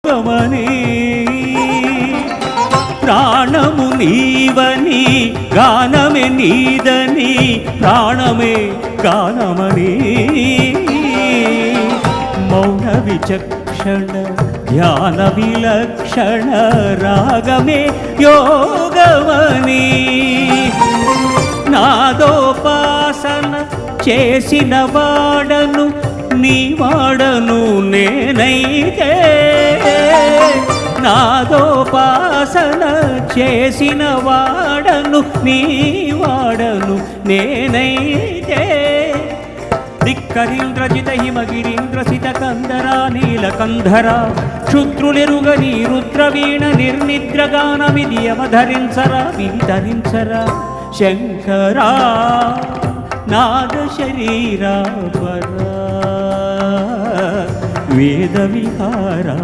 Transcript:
గమని ప్రాణము నీవని గానమే నీదని ప్రాణమే గానమని మౌన విచక్షణ ధ్యాన విలక్షణ రాగమే యోగమని నాదోపాసన చేసిన వాడను నీ వాడను నేనైతే నాదోపాసన చేసిన వాడను నీ వాడను నేనైతే ధిక్కరీంద్రజిత హిమగిరీంద్రసిత కందరా నీలకంధరా క్షుద్రులెరుగని రుద్రవీణ నిర్నిద్రగానమిది అవధరించరా విధరించరా శంకరా నాద శరీరా పరా వేద విహారా